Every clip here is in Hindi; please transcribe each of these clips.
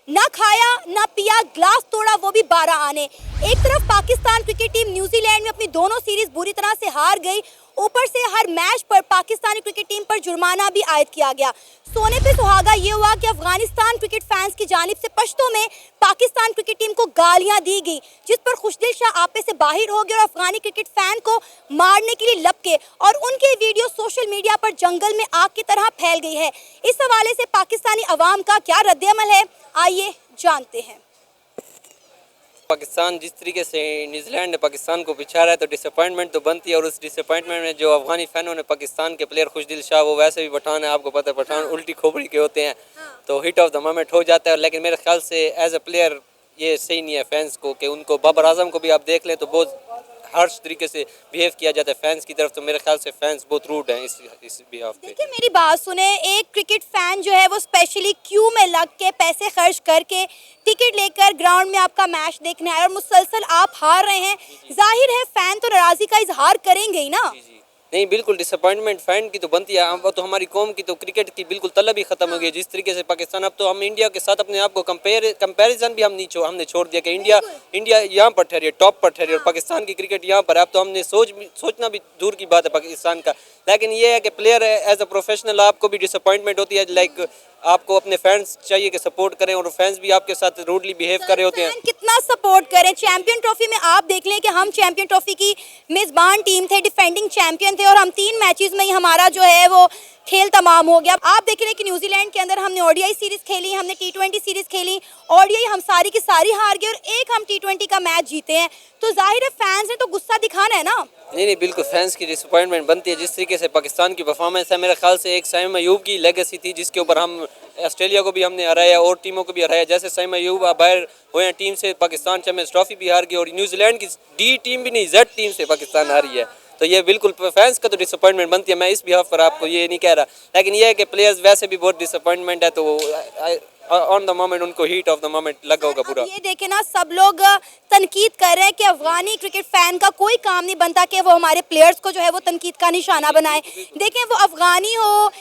ना खाया ना पिया, ग्लास तोड़ा वो भी 12 आने। एक तरफ पाकिस्तान क्रिकेट टीम न्यूजीलैंड में अपनी दोनों सीरीज बुरी तरह से हार गई, ऊपर से हर मैच पर पाकिस्तानी क्रिकेट टीम पर जुर्माना भी आयद किया गया। सोने पे सुहागा ये हुआ कि अफगानिस्तान क्रिकेट फैंस की जानिब से पश्तों में पाकिस्तान क्रिकेट टीम को गालियां दी गई, जिस पर खुशदिल शाह आपे से बाहर हो गए और अफगानी क्रिकेट फैन को मारने के लिए लपके और उनके वीडियो सोशल मीडिया पर जंगल में आग की तरह फैल गई है। इस हवाले से पाकिस्तानी अवाम का क्या रद्द-ए-अमल है, आइए जानते हैं। पाकिस्तान जिस तरीके से न्यूजीलैंड ने पाकिस्तान को पिछा रहा है तो डिसअपॉइंटमेंट तो बनती है, और उस डिसअपॉइंटमेंट में जो अफगानी फैनों ने पाकिस्तान के प्लेयर खुशदिल शाह, वो वैसे भी पठान है, आपको पता है पठान उल्टी खोपड़ी के होते हैं, तो हिट ऑफ द मोमेंट हो जाता है। लेकिन मेरे ख्याल से एज अ प्लेयर ये सही नहीं है फैंस को कि उनको, बाबर आजम को भी आप देख लें तो बहुत हर्ष तरीके से बिहेव किया जाता है फैंस की तरफ, तो मेरे ख्याल से फैंस बहुत रूड हैं इस बिहाफ पे। देखिए मेरी बात सुने, एक क्रिकेट फैन जो है वो स्पेशली क्यू में लग के पैसे खर्च करके टिकट लेकर ग्राउंड में आपका मैच देखने आए और मुसलसल आप हार रहे हैं, जाहिर है फैन तो नाराजगी का इजहार करेंगे ही ना। नहीं, बिल्कुल डिसअपॉइंटमेंट फैन की तो बनती है। अब तो हमारी कौम की तो क्रिकेट की बिल्कुल तलब ही खत्म हो गई है जिस तरीके से पाकिस्तान, अब तो हम इंडिया के साथ अपने आप को कंपैरिजन भी हमने छोड़ दिया कि इंडिया यहाँ पर ठहरी है, टॉप पर ठहरी है, और पाकिस्तान की क्रिकेट यहाँ पर है। अब तो हमने सोचना भी दूर की बात है पाकिस्तान का। लेकिन ये है कि प्लेयर एज अ प्रोफेशनल आपको भी डिसअपॉइंटमेंट होती है, लाइक आपको अपने फैंस चाहिए कि सपोर्ट करें, और फैंस भी आपके साथ रूडली बिहेव कर रहे होते हैं। कितना सपोर्ट करें, चैंपियन ट्रॉफी में आप देख लें कि हम चैंपियन ट्रॉफी की मेजबान टीम थे, डिफेंडिंग चैंपियन थे, और हम 3 मैचेस में ही हमारा जो है वो खेल तमाम हो गया। आप देख रहे हैं कि न्यूजीलैंड के अंदर हमने ओडीआई सीरीज खेली, हमने टी20 सीरीज खेली, ओडीआई हम सारी की सारी हार गए और एक हम टी20 का मैच जीते हैं, तो जाहिर है फैंस ने तो गुस्सा दिखाना है ना। नहीं, बिल्कुल फैंस की डिसअपॉइंटमेंट बनती है जिस तरीके से पाकिस्तान की परफॉर्मेंस है। मेरे ख्याल से एक साइम अयूब की लेगेसी थी जिसके ऊपर हम ऑस्ट्रेलिया को भी हमने हराया और टीमों को भी हराया। जैसे साइम अयूब बाहर हुए हैं टीम से, पाकिस्तान चैंपियंस ट्रॉफी भी हार गई, और न्यूजीलैंड की डी टीम भी नहीं, जेड टीम से पाकिस्तान हारी है, तो ये बिल्कुल फैंस का तो डिसअपॉइंटमेंट बनती है। मैं इस बिहाफ पर आपको ये नहीं कह रहा, लेकिन ये है कि प्लेयर्स वैसे भी बहुत डिसअपॉइंटमेंट है, तो ऑन द मोमेंट उनको हीट ऑफ द मोमेंट लगा होगा पूरा। ये देखे ना, सब लोग तनकीद कर रहे हैं कि अफगानी क्रिकेट फैन का कोई काम नहीं बनता कि वो हमारे प्लेयर्स को जो है वो तनकीद का निशाना बनाए। देखें वो अफगानी हो,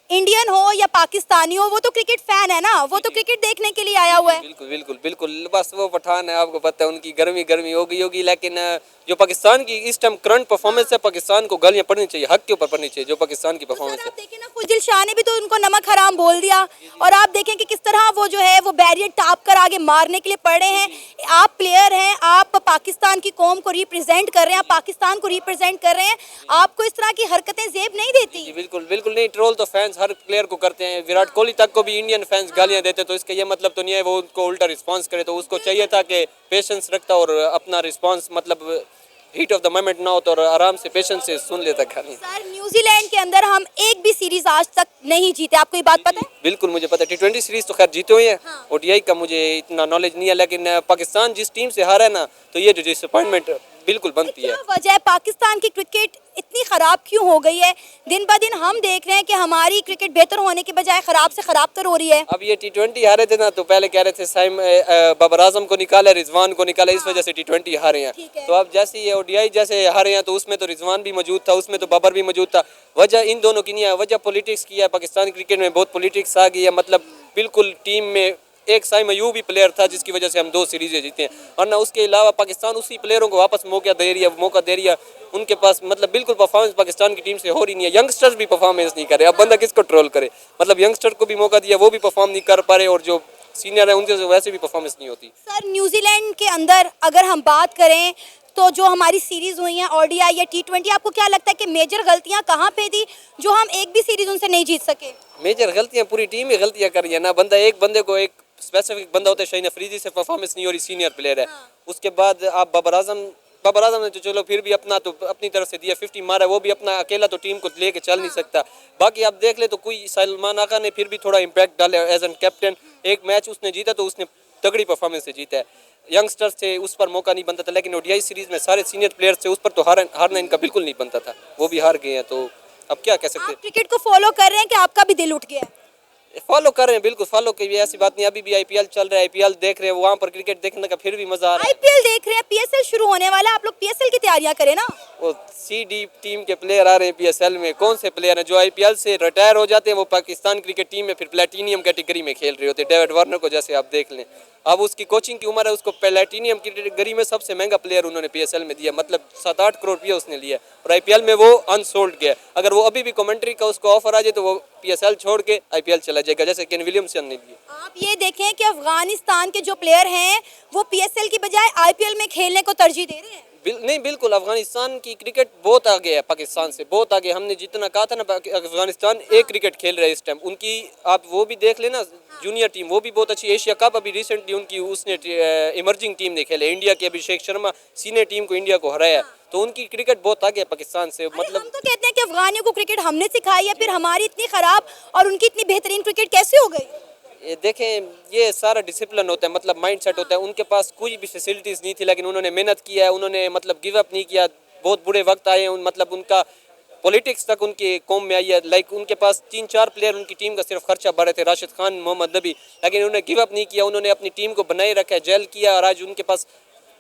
इंडियन हो या पाकिस्तानी हो, वो तो क्रिकेट फैन है ना, वो तो क्रिकेट देखने के लिए आया हुआ है। बिल्कुल बिल्कुल बिल्कुल, बस वो पठान है, आपको पता है उनकी गर्मी हो गई होगी। लेकिन जो पाकिस्तान की इस टाइम करंट परफॉर्मेंस है, पाकिस्तान को गालियां पड़नी चाहिए, हक के ऊपर पड़नी चाहिए जो पाकिस्तान की परफॉर्मेंस है। आप देखें ना, खुशदिल शाह ने भी तो उनको नमक हराम बोल दिया, और आप देखें कि किस तरह वो जो है वो बैरियर टाप कर आगे मारने के लिए पड़े हैं। आप प्लेयर हैं, आप पाकिस्तान की कौम को रिप्रेजेंट कर रहे हैं, आप पाकिस्तान को रिप्रेजेंट कर रहे हैं, आपको इस तरह की हरकतें जेब नहीं देती। बिल्कुल बिल्कुल नहीं, ट्रोल तो फैंस हर प्लेयर को करते हैं। विराट कोहली तक को भी इंडियन फैंस गालियां देते, तो इसका ये मतलब तो नहीं है वो उनको उल्टा रिस्पांस करे, तो उसको चाहिए था कि पेशेंस रखता और अपना रिस्पांस मतलब हीट ऑफ द मोमेंट ना हो तो आराम से पेशेंस से सुन लेता खाली। सर न्यूजीलैंड के अंदर हम एक भी सीरीज आज तक नहीं जीते, आपको ये बात पता है? बिल्कुल मुझे पता है, टी20 सीरीज तो खैर जीते हुए हैं, ओडीआई का मुझे इतना नॉलेज नहीं है, लेकिन पाकिस्तान जिस टीम से हारा है ना, तो ये जो डिसअपॉइंटमेंट बिल्कुल बनती है। वजह है पाकिस्तान की क्रिकेट इतनी खराब क्यों हो गई है? दिन ब दिन हम देख रहे हैं कि हमारी क्रिकेट बेहतर होने के बजाय खराब से खराब तर हो रही है। अब ये टी20 हारे थे ना, तो पहले कह रहे थे साइम बाबर आजम को निकाला, रिजवान को निकाला, इस वजह से टी20 हारे हैं। तो अब जैसे ये ओडीआई जैसे हारे हैं, तो उसमें तो रिजवान भी मौजूद था, उसमें तो बाबर भी मौजूद था। वजह इन दोनों की नहीं है, वजह पॉलिटिक्स की है। पाकिस्तान क्रिकेट में बहुत पॉलिटिक्स आ गई है, मतलब बिल्कुल टीम में एक साइम अयूब ही प्लेयर था जिसकी वजह से हम 2 सीरीजें जीते हैं, और ना उसके अलावा पाकिस्तान उसी प्लेयरों को वापस मौका दे रही है। उनके पास मतलब बिल्कुल परफॉर्मेंस पाकिस्तान की टीम से हो रही नहीं है। यंगस्टर्स भी परफॉर्मेंस नहीं कर रहे, अब बंदा किसको ट्रोल करे? मतलब यंगस्टर को भी मौका दिया, वो भी परफॉर्म नहीं कर पा रहे, और जो सीनियर है उनसे वैसे भी परफॉर्मेंस नहीं होती। सर न्यूजीलैंड के अंदर अगर हम बात करें तो जो हमारी सीरीज हुई हैं ओडीआई या टी20, आपको क्या लगता है कि मेजर गलतियां कहाँ पे थी जो हम एक भी सीरीज उनसे नहीं जीत सके? मेजर गलतियां पूरी टीम ही गलतियां कर रही है ना। एक बंदे को एक स्पेसिफिक बंदा होता है, शाहीन अफरीदी से परफॉर्मेंस नहीं हो रही, सीनियर प्लेयर है। उसके बाद आप बाबर आजम ने तो चलो फिर भी अपनी तरफ से दिया, 50 मारा, वो भी अपना अकेला तो टीम को लेके चल नहीं सकता। बाकी आप देख ले तो कोई सलमान आगा ने फिर भी थोड़ा इम्पैक्ट डाला एज एन कैप्टन। एक मैच उसने जीता तो उसने तगड़ी परफॉर्मेंस से जीता है। यंगस्टर्स से उस पर मौका नहीं बनता था, लेकिन ओडीआई सीरीज में सारे सीनियर प्लेयर्स थे, उस पर तो हारना इनका बिल्कुल नहीं बनता था, वो भी हार गए हैं, तो अब क्या कह सकते हैं। क्रिकेट को फॉलो कर रहे हैं कि आपका भी दिल उठ गया है? फॉलो कर रहे हैं, बिल्कुल फॉलो की भी ऐसी बात नहीं। अभी भी आईपीएल चल रहा है, आईपीएल देख रहे हैं, वहाँ पर क्रिकेट देखने का फिर भी मजा आ रहा है। आईपीएल देख रहे हैं, पीएसएल शुरू होने वाला है, आप लोग पीएसएल की तैयारियां करें ना। वो सी डी टीम के प्लेयर आ रहे हैं पीएसएल में। कौन से प्लेयर हैं जो आईपीएल से रिटायर हो जाते हैं, वो पाकिस्तान क्रिकेट टीम में फिर प्लेटिनियम कैटेगरी में खेल रहे होते हैं। डेविड वार्नर को जैसे आप देख लें, अब उसकी कोचिंग की उम्र है, उसको प्लेटिनियम कैटेगरी में सबसे महंगा प्लेयर उन्होंने पीएसएल में दिया, मतलब 7-8 करोड़ रुपया उसने लिया और आईपीएल में वो अनसोल्ड गया। अगर वो अभी भी कमेंट्री का उसको ऑफर आ जाए तो वो पीएसएल छोड़ के आईपीएल चला जाएगा, जैसे केन विलियमसन ने दिया। आप ये देखें कि अफगानिस्तान के जो प्लेयर हैं वो पीएसएल की बजाय आईपीएल में खेलने को तरजीह दे रहे हैं। नहीं, बिल्कुल अफगानिस्तान की क्रिकेट बहुत आगे है, पाकिस्तान से बहुत आगे। हमने जितना कहा था ना, अफगानिस्तान एक क्रिकेट खेल रहा है इस टाइम। उनकी आप वो भी देख लेना, जूनियर टीम वो भी बहुत अच्छी। एशिया कप अभी रिसेंटली उनकी उसने इमर्जिंग टीम ने खेले, इंडिया के अभिषेक शर्मा सीनियर टीम को इंडिया को हराया, तो उनकी क्रिकेट बहुत आगे है पाकिस्तान से। मतलब हम तो कहते हैं कि अफगानियों को क्रिकेट हमने सिखाई है, फिर हमारी इतनी खराब और उनकी इतनी बेहतरीन क्रिकेट कैसे हो गई? ये देखें, ये सारा डिसिप्लिन होता है, मतलब माइंड सेट होता है। उनके पास कोई भी फैसिलिटीज़ नहीं थी, लेकिन उन्होंने मेहनत किया है, उन्होंने मतलब गिव अप नहीं किया। बहुत बुरे वक्त आए हैं, मतलब उनका पॉलिटिक्स तक उनके कौम में आई है। लाइक उनके पास 3-4 प्लेयर उनकी टीम का सिर्फ खर्चा भरे थे, राशिद खान, मोहम्मद नबी, लेकिन उन्होंने गिव अप नहीं किया। उन्होंने अपनी टीम को बनाए रखा है, जेल किया, और आज उनके पास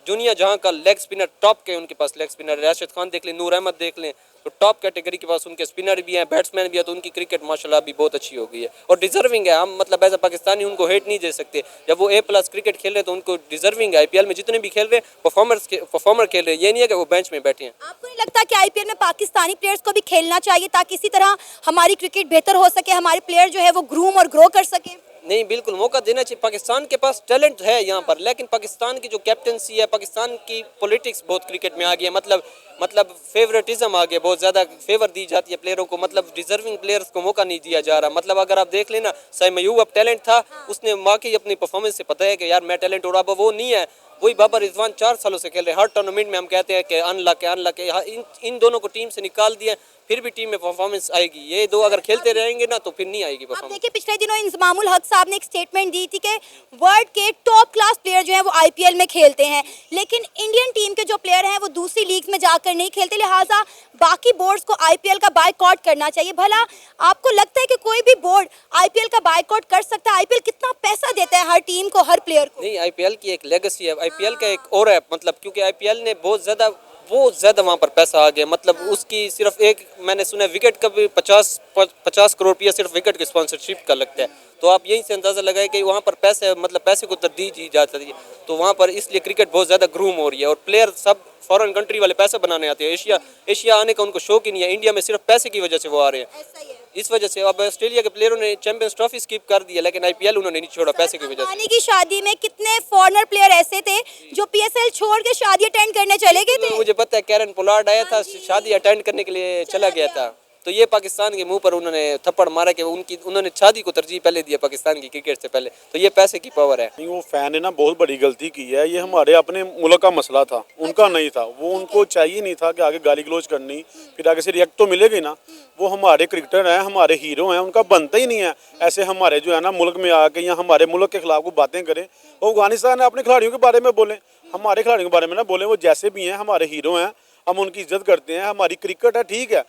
दुनिया जहाँ का लेग स्पिनर टॉप के उनके पास लेग स्पिनर, राशिद खान देख लें, नूर अहमद देख लें, तो टॉप कैटेगरी के पास उनके स्पिनर भी हैं, बैट्समैन भी है, तो उनकी क्रिकेट माशाल्लाह भी बहुत अच्छी हो गई है और डिजर्विंग है। हम मतलब एज अ पाकिस्तानी उनको हेट नहीं दे सकते। जब वो A+ क्रिकेट खेल रहे हैं तो उनको डिजर्विंग है। आईपीएल में जितने भी खेल रहे हैं परफॉर्मर खेल रहे हैं, ये नहीं है कि वो बेंच में बैठे हैं। आपको नहीं लगता कि आईपीएल में पाकिस्तानी प्लेयर्स को भी खेलना चाहिए ताकि इसी तरह हमारी क्रिकेट बेहतर हो सके, हमारे प्लेयर जो है वो ग्रूम और ग्रो कर सके? नहीं, बिल्कुल मौका देना चाहिए। पाकिस्तान के पास टैलेंट है यहाँ पर, लेकिन पाकिस्तान की जो कैप्टनसी है, पाकिस्तान की पॉलिटिक्स बहुत क्रिकेट में आ गई है। मतलब फेवरेटिज्म आ गया, बहुत ज़्यादा फेवर दी जाती है प्लेयरों को, मतलब डिजर्विंग प्लेयर्स को मौका नहीं दिया जा रहा। मतलब अगर आप देख लेना, साइम अयूब अब टैलेंट था, उसने वाकई अपनी परफॉर्मेंस से पता है कि यार मैं टैलेंट, और अब वो नहीं है। वही बाबर रिजवान 4 सालों से खेल रहे हैं, हर टूर्नामेंट में हम कहते हैं कि अनलक है। इन दोनों को टीम से निकाल दिया, फिर भी टीम में परफॉर्मेंस आएगी। ये दो अगर खेलते रहेंगे ना तो फिर नहीं आएगी आप परफॉर्मेंस। देखिए पिछले दिनों इंजमामुल हक साहब ने एक स्टेटमेंट दी थी कि वर्ल्ड के टॉप क्लास प्लेयर जो हैं वो आईपीएल में खेलते हैं, लेकिन इंडियन टीम के जो प्लेयर हैं वो दूसरी लीग में जाकर नहीं खेलते, लिहाजा बाकी बोर्ड्स को आईपीएल का बायकॉट करना चाहिए। भला आपको लगता है कि कोई भी बोर्ड आईपीएल का बायकॉट कर सकता है? आईपीएल कितना पैसा देता है हर टीम को, हर प्लेयर को? नहीं, आईपीएल की एक लेगेसी है, आईपीएल का एक और है, मतलब क्योंकि आईपीएल ने बहुत ज़्यादा वहाँ पर पैसा आ गया। मतलब उसकी सिर्फ एक, मैंने सुना विकेट का भी 50 करोड़ रुपया सिर्फ विकेट की स्पॉन्सरशिप का लगता है। तो आप यहीं से अंदाज़ा लगाए कि वहाँ पर पैसे को तरजीह दी जाती है, तो वहाँ पर इसलिए क्रिकेट बहुत ज़्यादा ग्रूम हो रही है और प्लेयर सब फॉरेन कंट्री वाले पैसे बनाने आते हैं। एशिया आने का उनको शौक ही नहीं है, इंडिया में सिर्फ पैसे की वजह से वो आ रहे हैं। ऐसा ही है। इस वजह से अब ऑस्ट्रेलिया के प्लेयरों ने चैंपियंस ट्रॉफी स्किप कर दी है, लेकिन आईपीएल उन्होंने नहीं छोड़ा पैसे की वजह से। अंबानी की शादी में कितने फॉरेनर प्लेयर ऐसे थे जो पीएसएल छोड़ के शादी अटेंड करने चले गए थे? मुझे पता है, कैरन पोलार्ड आया था, शादी अटेंड करने के लिए चला गया था, तो ये पाकिस्तान के मुंह पर उन्होंने थप्पड़ मारा कि उन्होंने शादी को तरजीह पहले दिया पाकिस्तान की क्रिकेट से पहले। तो ये पैसे की पावर है। नहीं, वो फैन ने ना बहुत बड़ी गलती की है। ये हमारे अपने मुल्क का मसला था, उनका नहीं था। वो उनको चाहिए नहीं था कि आगे गाली गलौज करनी, फिर आगे से रिएक्ट तो मिलेगी ना। वो हमारे क्रिकेटर हैं, हमारे हीरो हैं, उनका बनता ही नहीं है ऐसे हमारे जो है ना मुल्क में आके या हमारे मुल्क के खिलाफ वो बातें करें। वो अफगानिस्तान अपने खिलाड़ियों के बारे में बोलें, हमारे खिलाड़ियों के बारे में ना बोलें। वो जैसे भी हैं हमारे हीरो हैं, हम उनकी इज्जत करते हैं। हमारी क्रिकेट है, ठीक है,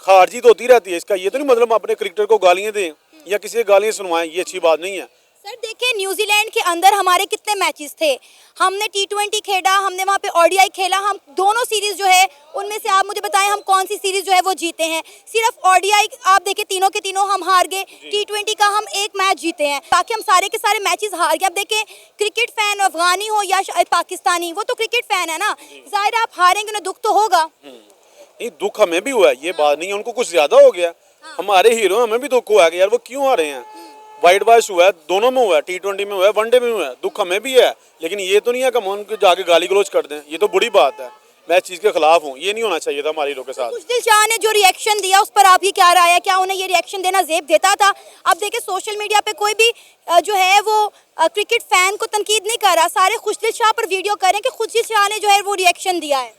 हार जीत होती रहती है, इसका ये तो नहीं मतलब हम अपने क्रिकेटर को गालियाँ दें या किसी को गालियाँ सुनवाएं, ये अच्छी बात नहीं है। सर देखिए, न्यूजीलैंड के अंदर हमारे कितने मैचेस थे, हमने T20 खेला, हमने वहाँ पे ODI खेला, हम दोनों सीरीज जो है उनमें से आप मुझे बताएं हम कौन सी सीरीज जो है वो जीते हैं? सिर्फ ODI आप देखिए तीनों के तीनों हम हार गए, T20 का हम एक मैच जीते हैं, बाकी हम सारे के सारे मैचेस हार गए। अब देखें, क्रिकेट फैन अफगानी हो या पाकिस्तानी, वो तो क्रिकेट फैन है ना, जाहिर आप हारेंगे ना, दुख तो होगा। नहीं, दुख हमें भी हुआ है, ये बात नहीं है, उनको कुछ ज्यादा हो गया। हमारे हीरो हमें भी दुख हुआ है कि यार वो क्यों आ रहे हैं। वाइट बॉयज हुआ है, दोनों में हुआ है, T20 में हुआ है, वनडे में हुआ है, दुख हमें भी है। लेकिन ये तो नहीं है कि हम उनको जाके गाली गलौज कर दें, ये तो बुरी बात है। मैं इस चीज़ के खिलाफ हूँ, ये नहीं होना चाहिए था हमारे हीरो के साथ। खुशदिल शाह ने जो रिएक्शन दिया उस पर आपकी क्या राय है? क्या उन्हें ये रिएक्शन देना जेब देता था? अब देखिए सोशल मीडिया पे कोई भी जो है वो क्रिकेट फैन को तनकीद नहीं कर रहा, सारे खुशदिल शाह पर वीडियो कर रहे हैं कि खुशदिल शाह ने जो है वो रिएक्शन दिया है।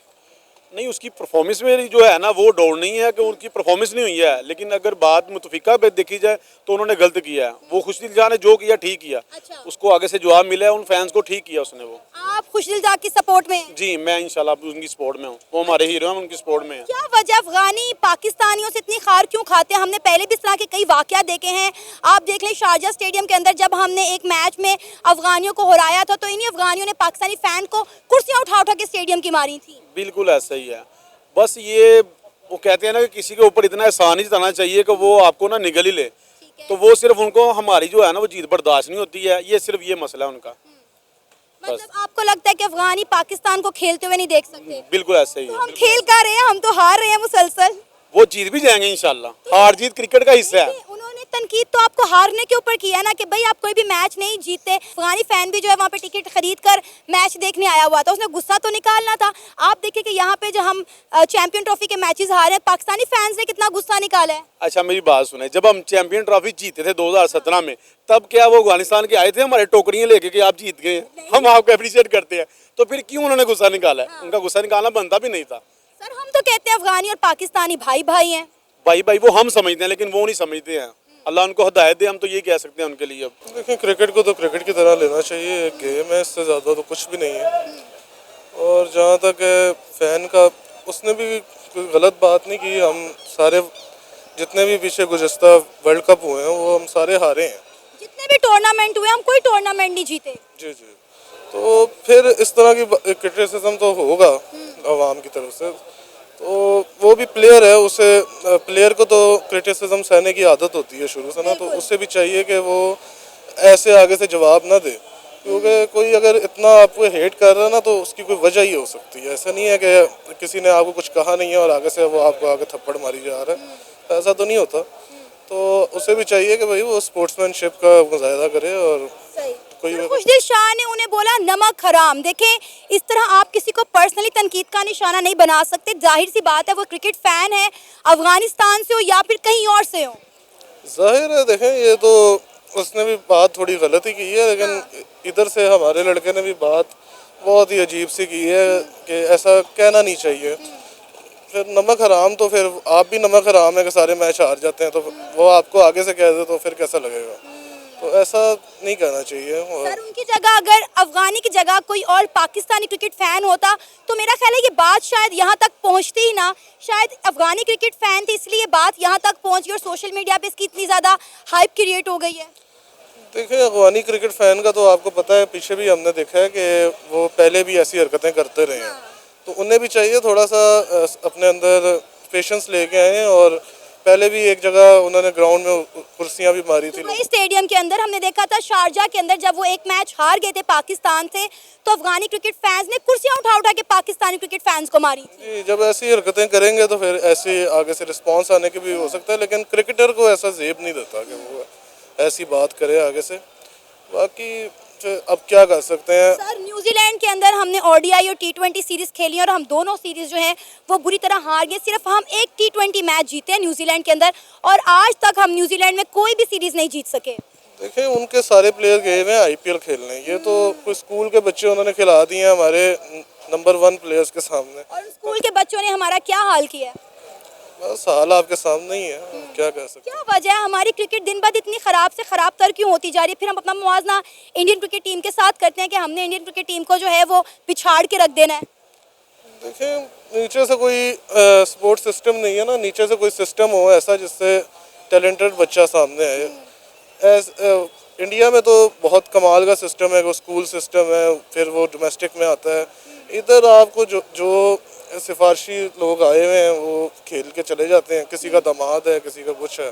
नहीं, उसकी परफॉर्मेंस में जो है ना वो डाउन नहीं है कि उनकी परफॉर्मेंस नहीं हुई है, लेकिन अगर बात मुतफिका पे देखी जाए तो उन्होंने गलत किया है। वो खुशदिल शाह ने जो किया ठीक किया। अच्छा। उसको आगे से जवाब मिला है, उन फैंस को ठीक किया उसने। वो आप खुशदिल शाह की सपोर्ट में हैं? जी, मैं इंशाल्लाह उनकी सपोर्ट में हूँ, वो हमारे हीरो हैं, उनकी सपोर्ट में है। क्या वजह अफगानी पाकिस्तानियों से इतनी खार क्यों खाते हैं? हमने पहले भी इस तरह के कई वाकया देखे हैं। आप देख लें शारजा स्टेडियम के अंदर जब हमने एक मैच में अफगानियों को हराया था तो इन्हीं अफगानियों ने पाकिस्तानी फैन को कुर्सियां उठा उठा के स्टेडियम की मारी थी। बिल्कुल ऐसा ही है। बस ये वो कहते हैं ना कि किसी के ऊपर इतना एहसान ही जताना चाहिए कि वो आपको ना निगल ही ले, तो वो सिर्फ उनको हमारी जो है ना वो जीत बर्दाश्त नहीं होती है, ये सिर्फ ये मसला है उनका। मतलब आपको लगता है कि अफगानी पाकिस्तान को खेलते हुए नहीं देख सकते? बिल्कुल ऐसे ही तो है। हम खेल कर रहे हैं, हम तो हार रहे हैं मुसलसल। वो जीत भी जाएंगे इंशाल्लाह, हार जीत क्रिकेट का हिस्सा है। उन्होंने तनकीद तो आपको हारने के ऊपर किया ना कि भाई आप कोई भी मैच नहीं जीतते। अफगानी फैन भी जो है वहाँ पे टिकट खरीद कर मैच देखने आया हुआ था, उसने गुस्सा तो निकालना था। आप देखिए कि यहाँ पे जो हम चैंपियन ट्रॉफी के मैचेस हारे हैं, पाकिस्तानी फैंस ने कितना गुस्सा निकाला है। अच्छा मेरी बात सुने, जब हम चैंपियन ट्रॉफी जीते थे 2017 में, तब क्या वो अफगानिस्तान के आए थे हमारे टोकरियां लेके कि आप जीत गए, हम आपको अप्रिशिएट करते हैं, तो फिर क्यों उन्होंने गुस्सा निकाला है? उनका गुस्सा निकालना बनता भी नहीं था। सर हम तो कहते हैं अफगानी और पाकिस्तानी भाई भाई हैं। भाई भाई वो हम समझते हैं, लेकिन वो नहीं समझते हैं। अल्लाह उनको हिदायत दे, हम तो ये कह सकते हैं उनके लिए। अब देखिए क्रिकेट को तो क्रिकेट की तरह लेना चाहिए, एक गेम है, इससे ज़्यादा तो कुछ भी नहीं है। और जहाँ तक है फैन का, उसने भी कोई गलत बात नहीं की। हम सारे जितने भी पीछे गुज़श्ता वर्ल्ड कप हुए हैं वो हम सारे हारे हैं। जितने भी टूर्नामेंट हुए हम कोई टूर्नामेंट नहीं जीते। जी जी, तो फिर इस तरह की क्रिटिसिज्म तो होगा आवाम की तरफ से, तो वो भी प्लेयर है, उसे प्लेयर को तो क्रिटिसिज्म सहने की आदत होती है शुरू से ना, तो उससे भी चाहिए कि वो ऐसे आगे से जवाब ना दे, क्योंकि कोई अगर इतना आपको हेट कर रहा है ना तो उसकी कोई वजह ही हो सकती है। ऐसा नहीं है कि किसी ने आपको कुछ कहा नहीं है और आगे से वो आपको आगे थप्पड़ मारी जा रहा है, ऐसा तो नहीं होता। तो उसे भी चाहिए कि भाई वो स्पोर्ट्समैनशिप का मुजाहिदा करे। और खुशदिल शाह ने उन्हें बोला नमक हराम। देखें इस तरह आप किसी को पर्सनली तनकीद का निशाना नहीं बना सकते। जाहिर सी बात है वो क्रिकेट फैन है, अफगानिस्तान से हो या फिर कहीं और से हो। जाहिर है, देखें ये तो उसने भी बात थोड़ी गलत ही की है, लेकिन इधर से हमारे लड़के ने भी बात बहुत ही अजीब सी की है कि ऐसा कहना नहीं चाहिए। फिर नमक हराम, तो फिर आप भी नमक हराम है कि सारे मैच हार जाते हैं, तो वो आपको आगे से कह दे तो फिर कैसा लगेगा? तो ऐसा नहीं करना चाहिए। सर उनकी जगह अगर अफगानी की जगह कोई और पाकिस्तानी क्रिकेट फैन होता तो मेरा ख्याल है ये बात शायद यहाँ तक पहुँचती ही ना। शायद अफगानी क्रिकेट फैन थे इसलिए ये बात यहाँ तक पहुँच गई और सोशल मीडिया पे इसकी इतनी ज़्यादा हाइप क्रिएट हो गई है। देखिए अफगानी क्रिकेट फैन का तो आपको पता है, पीछे भी हमने देखा है कि वो पहले भी ऐसी हरकतें करते रहे हैं, तो उन्हें भी चाहिए थोड़ा सा अपने अंदर पेशेंस लेके आए। और पहले भी एक जगह उन्होंने ग्राउंड में कुर्सियां भी मारी थी। दुबई स्टेडियम के अंदर हमने देखा था, शारजा के अंदर जब वो एक मैच हार गए थे पाकिस्तान से, तो अफगानी क्रिकेट फैंस ने कुर्सियां उठा उठा के पाकिस्तानी क्रिकेट फैंस को मारी थी। जब ऐसी हरकतें करेंगे तो फिर ऐसे आगे से रिस्पांस आने के भी हो सकता है, लेकिन क्रिकेटर को ऐसा जेब नहीं देता कि वो ऐसी बात करे आगे से। बाकी अब क्या कर सकते हैं। सर न्यूजीलैंड के अंदर हमने ओडीआई और टी20 सीरीज खेली और हम दोनों सीरीज जो है वो बुरी तरह हार गए। सिर्फ हम एक टी20 मैच जीते हैं न्यूजीलैंड के अंदर और आज तक हम न्यूजीलैंड में कोई भी सीरीज नहीं जीत सके। देखें उनके सारे प्लेयर गए हुए हैं आईपीएल खेलने, ये तो कोई स्कूल के बच्चे उन्होंने खिला दिए हैं हमारे नंबर 1 प्लेयर्स के सामने। और स्कूल के बच्चों ने हमारा क्या हाल किया? बस हाल आपके सामने ही है, क्या कह सकते। क्या वजह है हमारी क्रिकेट दिन ब दिन इतनी खराब से खराब तर क्यों होती जा रही है? फिर हम अपना मुवाजना इंडियन क्रिकेट टीम के साथ करते हैं कि हमने इंडियन क्रिकेट टीम को जो है वो पिछाड़ के रख देना है। देखें नीचे से कोई स्पोर्ट्स सिस्टम नहीं है ना, नीचे से कोई सिस्टम हो ऐसा जिससे टैलेंटेड बच्चा सामने आए। इंडिया में तो बहुत कमाल का सिस्टम है, वो स्कूल सिस्टम है, फिर वो डोमेस्टिक में आता है। इधर आपको जो सिफारशी लोग आए हुए हैं वो खेल के चले जाते हैं, किसी का दामाद है किसी का कुछ है,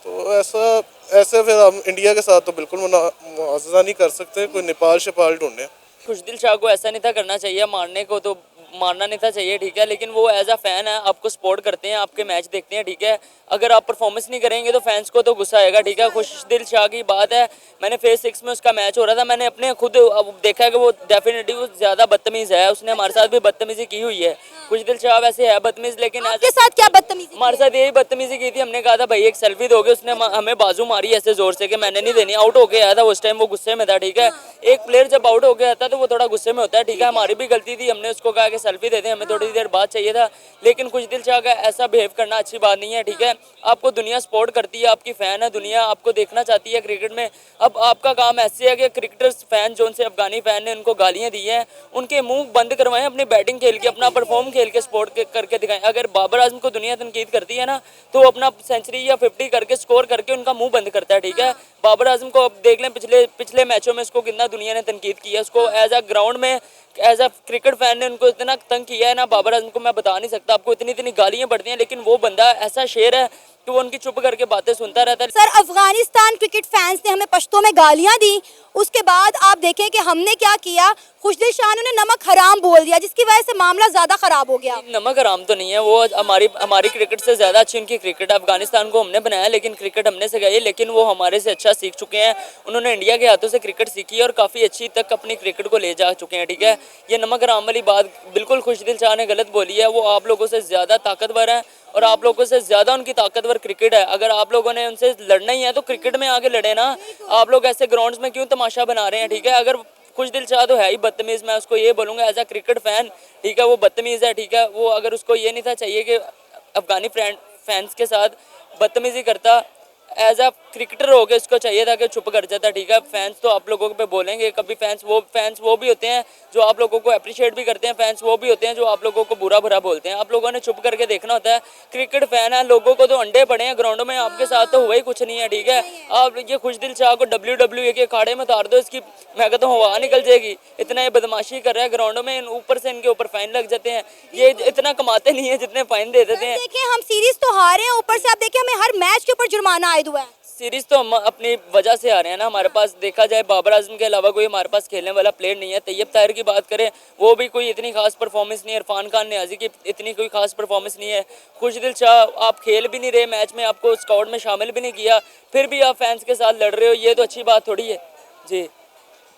तो ऐसे फिर हम इंडिया के साथ तो बिल्कुल मुआवजा नहीं कर सकते। कोई नेपाल शिपाल ढूंढे। खुशदिल शाह को ऐसा नहीं था करना चाहिए, मारने को तो मारना नहीं था चाहिए, ठीक है, लेकिन वो एज अ फैन है, आपको सपोर्ट करते हैं, आपके मैच देखते हैं, ठीक है। अगर आप परफॉर्मेंस नहीं करेंगे तो फैंस को तो गुस्सा आएगा, ठीक है। खुशदिल शाह की बात है, मैंने फेज 6 में उसका मैच हो रहा था, मैंने अपने खुद अब देखा है कि वो डेफिनेटली वो ज़्यादा बदतमीज़ है, उसने हमारे साथ भी बदतमीजी की हुई है। खुशदिल शाह वैसे है बदतमीज़, लेकिन आपके साथ क्या बदतमीजी? हमारे साथ यही बदतमीजी की थी। हमने कहा था भाई एक सेल्फी दोगे, उसने हमें बाजू मारी ऐसे जोर से कि मैंने नहीं देनी। आउट होके आया था उस टाइम, वो गुस्से में था, ठीक है। एक प्लेयर जब आउट होके आता है तो वो थोड़ा गुस्से में होता है, ठीक है। हमारी भी गलती थी, हमने उसको कहा कि सेल्फी दे दें, हमें थोड़ी देर बाद चाहिए था, लेकिन खुशदिल शाह का ऐसा बिहेव करना अच्छी बात नहीं है, ठीक है। आपको दुनिया सपोर्ट करती है, आपकी फ़ैन है, दुनिया आपको देखना चाहती है क्रिकेट में। अब आपका काम ऐसे है कि क्रिकेटर्स फैन जो उनसे अफगानी फ़ैन ने उनको गालियाँ दी हैं, उनके मुंह बंद करवाएं, अपनी बैटिंग खेल के अपना परफॉर्म खेल के स्पोर्ट करके दिखाएं। अगर बाबर आजम को दुनिया तनकीद करती है ना तो वो अपना सेंचुरी या 50 करके स्कोर करके उनका मुंह बंद करता है, ठीक है। बाबर आजम को अब देख लें, पिछले मैचों में उसको कितना दुनिया ने तनकीद किया, उसको एज अ ग्राउंड में एज अ क्रिकेट फैन ने उनको इतना तंग किया है ना, बाबर आजम को मैं बता नहीं सकता आपको, इतनी इतनी गालियां पड़ती हैं, लेकिन वो बंदा ऐसा शेर है कि वो उनकी चुप करके बातें सुनता रहता है। सर, अफगानिस्तान क्रिकेट फैंस ने हमें पश्तो में गालियां दी, उसके बाद आप देखें कि हमने क्या किया, खुशदिल शाह ने नमक हराम बोल दिया, जिसकी वजह से मामला ज्यादा खराब हो गया। नमक हराम तो नहीं है, वो हमारी क्रिकेट से ज़्यादा अच्छी उनकी क्रिकेट है। अफगानिस्तान को हमने बनाया लेकिन क्रिकेट हमने से गई, लेकिन वो हमारे से अच्छा सीख चुके हैं। उन्होंने इंडिया के हाथों से क्रिकेट सीखी है और काफ़ी अच्छी तक अपनी क्रिकेट को ले जा चुके हैं, ठीक है। ये नमक हराम वाली बात बिल्कुल खुशदिल शाह ने गलत बोली है। वो आप लोगों से ज़्यादा ताकतवर है और आप लोगों से ज़्यादा उनकी ताकतवर क्रिकेट है। अगर आप लोगों ने उनसे लड़ना ही है तो क्रिकेट में आगे लड़े ना, आप लोग ऐसे ग्राउंड्स में क्यों तमाशा बना रहे हैं, ठीक है। अगर खुशदिल शाह तो है ही बदतमीज़, मैं उसको ये बोलूँगा एज अ क्रिकेट फैन, ठीक है, वो बदतमीज़ है, ठीक है। वो अगर उसको ये नहीं था चाहिए कि अफगानी फैंस के साथ बदतमीज़ी करता, एज अ क्रिकेटर हो गया उसको चाहिए था कि चुप कर जाता, ठीक है। फैंस तो आप लोगों पे बोलेंगे, कभी फैंस वो भी होते हैं जो आप लोगों को अप्रिशिएट भी करते हैं, फैंस वो भी होते हैं जो आप लोगों को बुरा भरा बोलते हैं। आप लोगों ने चुप करके देखना होता है। क्रिकेट फैन है, लोगों को तो अंडे पड़े हैं ग्राउंडों में, आपके साथ तो हुआ ही कुछ नहीं है, ठीक है। आप ये खुशदिल शाह को WWE के अखाड़े में उतार दो, इसकी मैं कहता हूँ हवा निकल जाएगी। इतना ये बदमाशी कर रहा है ग्राउंडों में, ऊपर से इनके ऊपर फाइन लग जाते हैं। ये इतना कमाते नहीं है जितने फाइन दे देते हैं। देखिए, हम सीरीज तो हारे हैं, ऊपर से आप देखिए हमें हर मैच के ऊपर जुर्माना आयद हुआ है। सीरीज तो हम अपनी वजह से आ रहे हैं ना, हमारे पास देखा जाए बाबर आजम के अलावा कोई हमारे पास खेलने वाला प्लेयर नहीं है। तैयब ताहिर की बात करें, वो भी कोई इतनी खास परफॉर्मेंस नहीं है। इरफान खान नियाजी की इतनी कोई खास परफॉर्मेंस नहीं है। खुशदिल शाह, आप खेल भी नहीं रहे मैच में, आपको स्क्वाड में शामिल भी नहीं किया, फिर भी आप फैंस के साथ लड़ रहे हो, ये तो अच्छी बात थोड़ी है जी।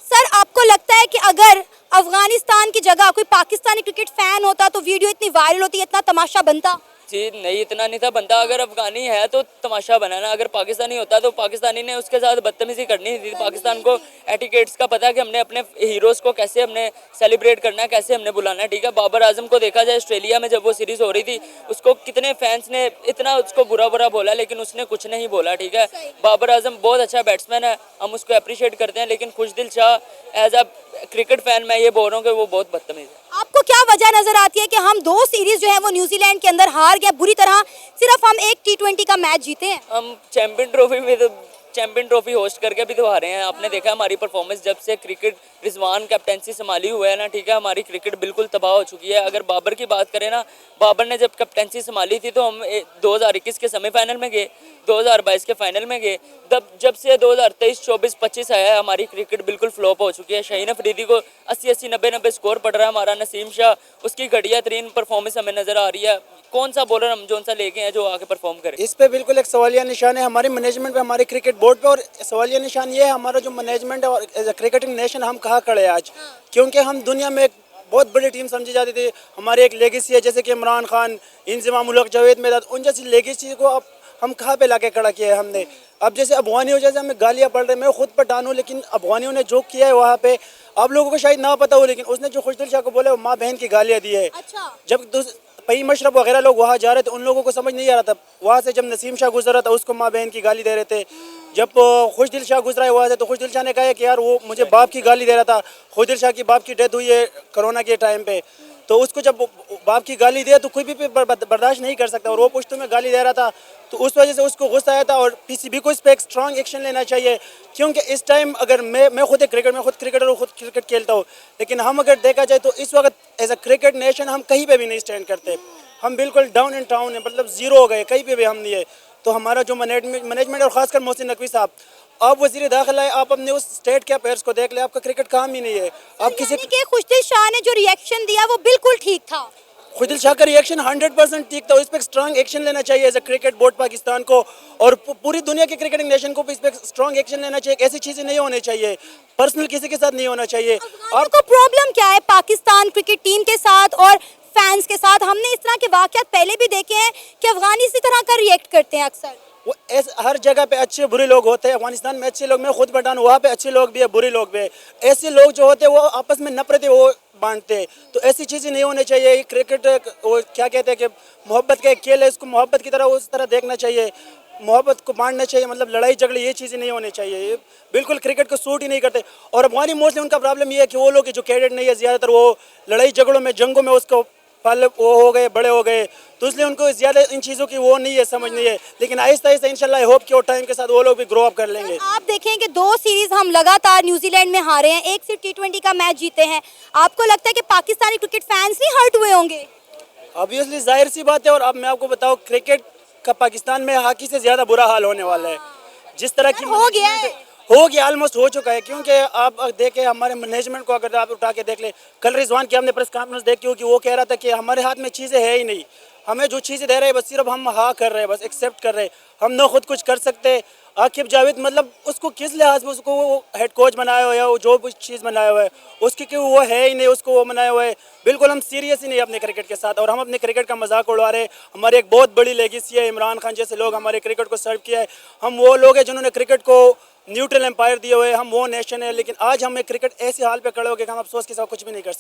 सर, आपको लगता है कि अगर अफगानिस्तान की जगह कोई पाकिस्तानी क्रिकेट फैन होता तो वीडियो इतनी वायरल होती, इतना तमाशा बनता? जी नहीं, इतना नहीं था बनता। अगर अफगानी है तो तमाशा बनाना, अगर पाकिस्तानी होता तो पाकिस्तानी ने उसके साथ बदतमीजी करनी थी। पाकिस्तान को एटिकेट्स का पता है कि हमने अपने हीरोज़ को कैसे हमने सेलिब्रेट करना है, कैसे हमने बुलाना है, ठीक है। बाबर आजम को देखा जाए, ऑस्ट्रेलिया में जब वो सीरीज़ हो रही थी, उसको कितने फैंस ने इतना उसको बुरा बोला, लेकिन उसने कुछ नहीं बोला, ठीक है। बाबर आजम बहुत अच्छा बैट्समैन है, हम उसको अप्रिशिएट करते हैं, लेकिन Khushdil Shah as a cricket fan मैं ये बोल रहा हूँ कि वो बहुत बदतमीज़ है। आपको क्या वजह नजर आती है कि हम 2 सीरीज जो है वो न्यूजीलैंड के अंदर हार गए बुरी तरह, सिर्फ हम एक T20 का मैच जीते हैं? हम चैंपियन ट्रॉफी होस्ट करके भी तो हारे हैं। आपने देखा हमारी परफॉर्मेंस, जब से क्रिकेट रिजवान कैप्टेंसी संभाली हुआ है ना, ठीक है, हमारी क्रिकेट बिल्कुल तबाह हो चुकी है। अगर बाबर की बात करें ना, बाबर ने जब कैप्टेंसी संभाली थी तो हम 2021 के सेमीफाइनल में गए, 2022 के फाइनल में गए। जब से 2023, 24, 25 आया है, हमारी क्रिकेट बिल्कुल फ्लॉप हो चुकी है। शाहीन अफरीदी को 80, 90 स्कोर पड़ रहा है हमारा। नसीम शाह, उसकी घटिया तरीन परफॉर्मेंस हमें नजर आ रही है। कौन सा बॉलर हम जोन सा लेके हैं जो आके परफॉर्म करे? इस पे बिल्कुल एक सवालिया निशान है हमारे मैनेजमेंट पे, हमारे क्रिकेट बोर्ड पे, और सवालिया निशान ये है हमारा जो मैनेजमेंट है और एज अ क्रिकेटिंग नेशन हम कहाँ खड़े हैं आज। क्योंकि हम दुनिया में एक बहुत बड़ी टीम समझी जाती थी, हमारी एक लेगेसी है, जैसे कि इमरान खान, इंजमाम उल हक, जावेद मेदाद, उन जैसी लेगेसी को अब हम कहाँ पे लाके खड़ा किया है हमने। अब जैसे अफगानियों जैसे हमें गालियाँ पड़ रही है, मैं खुद पठान हूँ, लेकिन अफगानियों ने जो किया है वहाँ पे आप लोगों को शायद ना पता हो, लेकिन उसने जो खुशदिल शाह को बोला वो माँ बहन की गालियाँ दी है। अच्छा। जब पई मशरफ वगैरह लोग वहाँ जा रहे थे, उन लोगों को समझ नहीं आ रहा था। वहाँ से जब नसीम शाह गुजर रहा था उसको माँ बहन की गाली दे रहे थे। जब खुशदिल शाह गुजरा है वहाँ से, तो खुशदिल शाह ने कहा कि यार वो मुझे बाप की गाली दे रहा था। खुशदिल शाह की बाप की डेथ हुई है कोरोना के टाइम पे, तो उसको जब बाप की गाली दे तो कोई भी बर्दाश्त नहीं कर सकता, और वो पुश्तों में गाली दे रहा था, तो उस वजह से उसको गुस्सा आया था। और PCB को इस पर एक स्ट्रॉन्ग एक्शन लेना चाहिए, क्योंकि इस टाइम अगर मैं खुद क्रिकेटर हूँ, खुद क्रिकेट खेलता हूँ, लेकिन हम अगर देखा जाए तो इस वक्त एज अ क्रिकेट नेशन हम कहीं पे भी नहीं स्टैंड करते। हम बिल्कुल डाउन एंड टाउन है, मतलब जीरो हो गए, कहीं पे भी हम नहीं है। तो हमारा जो मैनेजमेंट और खासकर मोहसिन नकवी साहब, आप वज़ीर दाखिला है, आप अपने उस स्टेट के अफेयर्स को देख ले, आपका क्रिकेट काम ही नहीं है। आप किसी के खुशदिल शाह ने जो रिएक्शन दिया वो बिल्कुल ठीक था। खुशदिल शाह का रिएक्शन 100% ठीक था, इस पर स्ट्रॉन्ग एक्शन लेना चाहिए as a cricket board Pakistan को, और पूरी दुनिया के क्रिकेटिंग नेशन को भी इस पर स्ट्रॉन्ग एक्शन लेना चाहिए। ऐसी चीज़ें नहीं होनी चाहिए, पर्सनल किसी के साथ नहीं होना चाहिए। आपको प्रॉब्लम क्या है पाकिस्तान क्रिकेट टीम के साथ और फैंस के साथ? हमने इस तरह के वाक़यात पहले भी देखे हैं कि अफगानी इसी तरह का रिएक्ट करते हैं अक्सर। वो हर जगह पे अच्छे बुरे लोग होते हैं। अफगानिस्तान में अच्छे लोग, मैं खुद पठान, वहाँ पे अच्छे लोग भी है, बुरे लोग भी है। ऐसे लोग जो होते हैं वो आपस में नफरतें वो बांटते हैं, तो ऐसी चीज़ें नहीं होनी चाहिए। क्रिकेट वो क्या कहते हैं कि मोहब्बत का एक खेल है, इसको मोहब्बत की तरह उस तरह देखना चाहिए, मोहब्बत को बांटना चाहिए। मतलब लड़ाई झगड़े ये चीज़ें नहीं होनी चाहिए, ये बिल्कुल क्रिकेट को सूट ही नहीं करते। और अफगानी मोस्टली उनका प्रॉब्लम ये है कि वो लोग जो कैडेट नहीं है, ज़्यादातर वो लड़ाई झगड़ों में, जंगों में उसको फल वो हो गए, बड़े हो गए, तो इसलिए उनको ज़्यादा इन चीज़ों की वो नहीं है, समझ नहीं है। लेकिन आहिस्ता आहिस्ता इंशाल्लाह आई होप कि वो टाइम के साथ वो लोग भी ग्रो अप कर लेंगे। आप देखें कि 2 सीरीज हम लगातार न्यूजीलैंड में हारे हैं, एक सिर्फ T20 का मैच जीते हैं। आपको लगता है कि पाकिस्तानी क्रिकेट फैंस नहीं हर्ट हुए होंगे? ऑब्वियसली जाहिर सी बात है। और अब मैं आपको बताऊं, क्रिकेट का पाकिस्तान में हॉकी से ज़्यादा बुरा हाल होने वाला है। जिस तरह की हो गया है। हो गया, ऑलमोस्ट हो चुका है। क्योंकि आप देखें हमारे मैनेजमेंट को, अगर आप उठा के देख ले, कल रिजवान की हमने प्रेस कॉन्फ्रेंस देखी होगी, वो कह रहा था कि हमारे हाथ में चीज़ें है ही नहीं, हमें जो चीज़ें दे रहे हैं बस सिर्फ हम हाँ कर रहे हैं, बस एक्सेप्ट कर रहे हैं, हम ना खुद कुछ कर सकते। आकिब जावेद मतलब उसको किस लिहाज में उसको वो हेड कोच बनाया हुआ है, वो जो भी चीज़ बनाया हुआ है उसकी क्यों वो है ही नहीं, उसको वो बनाया हुआ है। बिल्कुल हम सीरियस ही नहीं अपने क्रिकेट के साथ, और हम अपने क्रिकेट का मजाक उड़ा रहे हैं। हमारी एक बहुत बड़ी लेगेसी है, इमरान खान जैसे लोग हमारे क्रिकेट को सर्व किया है। हम वो लोग हैं जिन्होंने क्रिकेट को न्यूट्रल एम्पायर दिए हुए, हम वो नेशन है। लेकिन आज हमें क्रिकेट ऐसे हाल पे खड़े हो गए कि हम अफसोस के साथ कुछ भी नहीं कर सकते।